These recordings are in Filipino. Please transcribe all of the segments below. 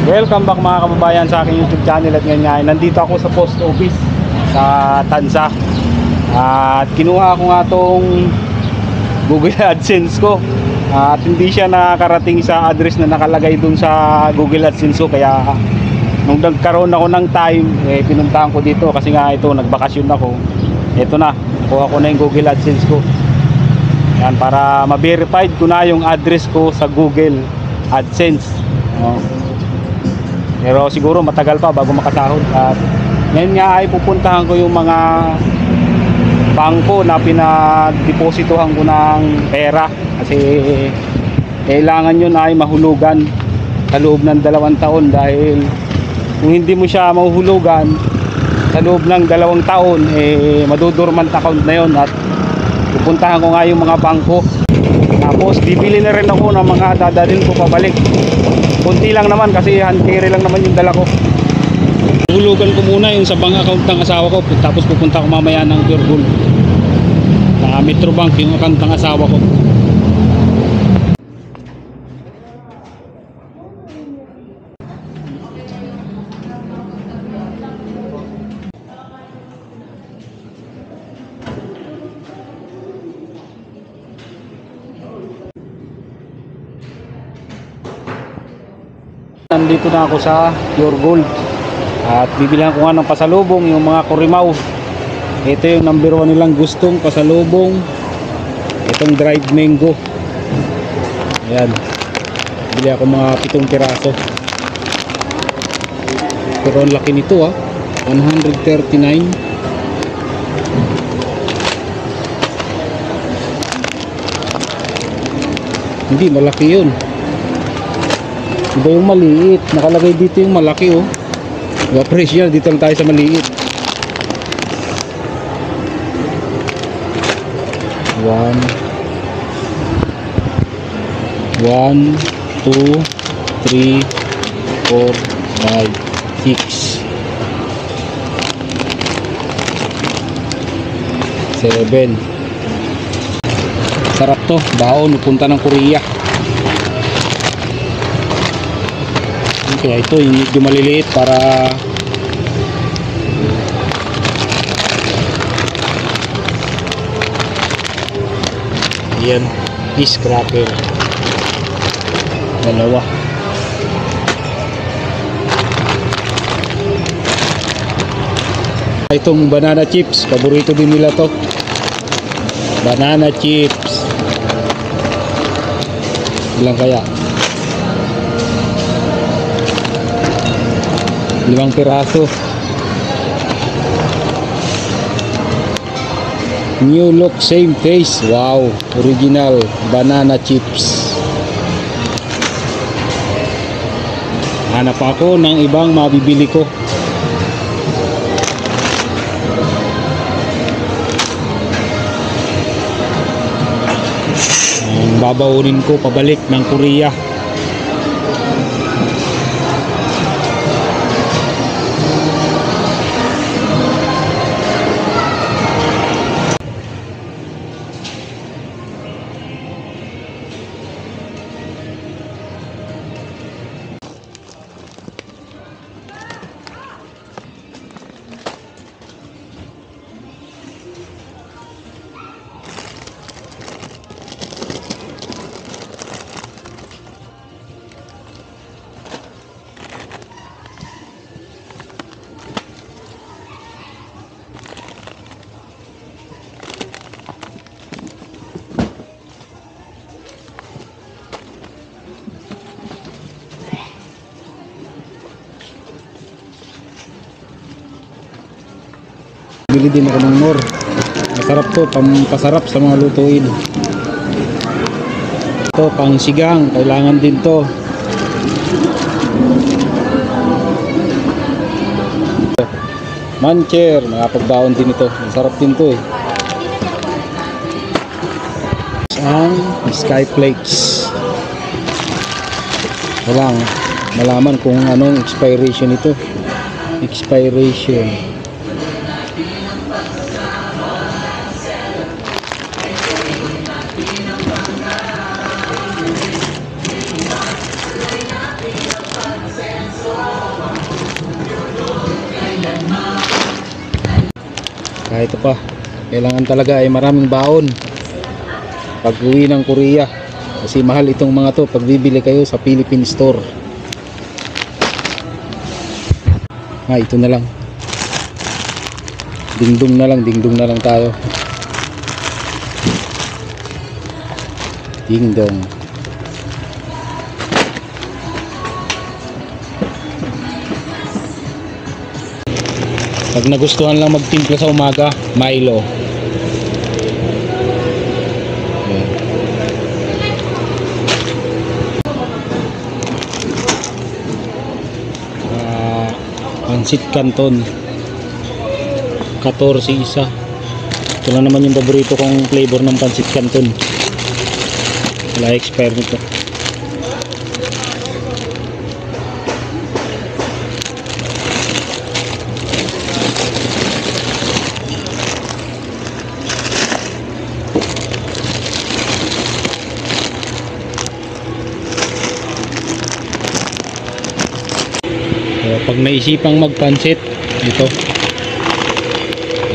Welcome back mga kababayan sa aking YouTube channel. At ngayon nga, nandito ako sa post office sa Tanza. At kinuha ko nga tong Google AdSense ko. At hindi siya nakarating sa address na nakalagay dun sa Google AdSense ko. Kaya nung nagkaroon ako ng time, pinuntahan ko dito. Kasi nga ito, nagbakasyon ako. Ito na, kuha ko na yung Google AdSense ko. Yan, para ma-verified ko na yung address ko sa Google AdSense. Pero siguro matagal pa bago makasahod. At ngayon nga ay pupuntahan ko yung mga bangko na pinagdepositohan ko ng pera. Kasi kailangan yun ay mahulugan sa loob ng 2 taon. Dahil kung hindi mo siya mahuhulugan sa loob ng 2 taon, madudurmant account na yun. At pupuntahan ko nga yung mga bangko. Tapos bibili na rin ako ng mga dadalhin ko pabalik. Kunti lang naman kasi hand carry lang naman yung dala ko. Hulugan ko muna yung sa bank account ng asawa ko. Tapos pupunta ko mamaya ng Pure Gold sa Metrobank, yung account ng asawa ko. Nandito na ako sa Pure Gold at bibilihan ko nga ng pasalubong yung mga kurimaw. Ito yung number 1 nilang gustong pasalubong, itong dried mango. Ayan, bili ako mga 7 piraso. Pero ang laki nito 139. Hindi, malaki yun. Iba yung maliit, nakalagay dito yung malaki Iba presyo, dito lang tayo sa maliit. 1 2 3 4 5 6 7. Sarap to, baon, punta ng Korea. Kaya ito yung medyo maliliit para yan, fish cracker. Dalawa. Itong banana chips, paborito din nila to. Banana chips. Ilang kaya? 5 piraso. New look, same taste. Wow, original banana chips. Hanap ako ng ibang mabibili ko. Babaunin ko pabalik ng Korea. Bili din ako ng more. Masarap to, pampasarap sa mga lutuin. Ito, pang sigang, kailangan din to. Mancher, makapagbaon din ito. Masarap din to Ang Sky Flakes. Walang malaman kung anong expiration ito. Expiration. Kahit ito pa, kailangan talaga ay maraming baon pag uwi ng Korea, kasi mahal itong mga to pag bibili kayo sa Philippine store. Ito na lang, dingdong na lang tayo. Dingdong. Pag nagustuhan lang magtimpla sa umaga, Milo. Ayan. Pansit Canton 14 isa. Ito na naman yung paborito kong flavor ng Pansit Canton. Wala expire nito. Pag naisipang magpansit, ito,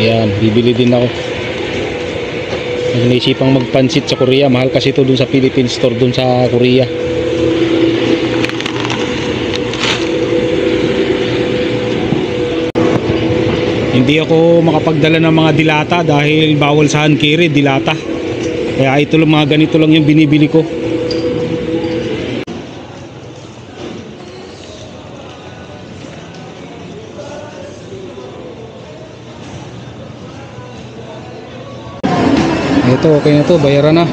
ayan, bibili din ako. Pag naisipang magpansit sa Korea, mahal kasi ito dun sa Philippine store dun sa Korea. Hindi ako makapagdala ng mga dilata dahil bawal sa hand carry dilata, kaya ito lang, mga ganito lang yung binibili ko. Ito, okay na to, bayaran na.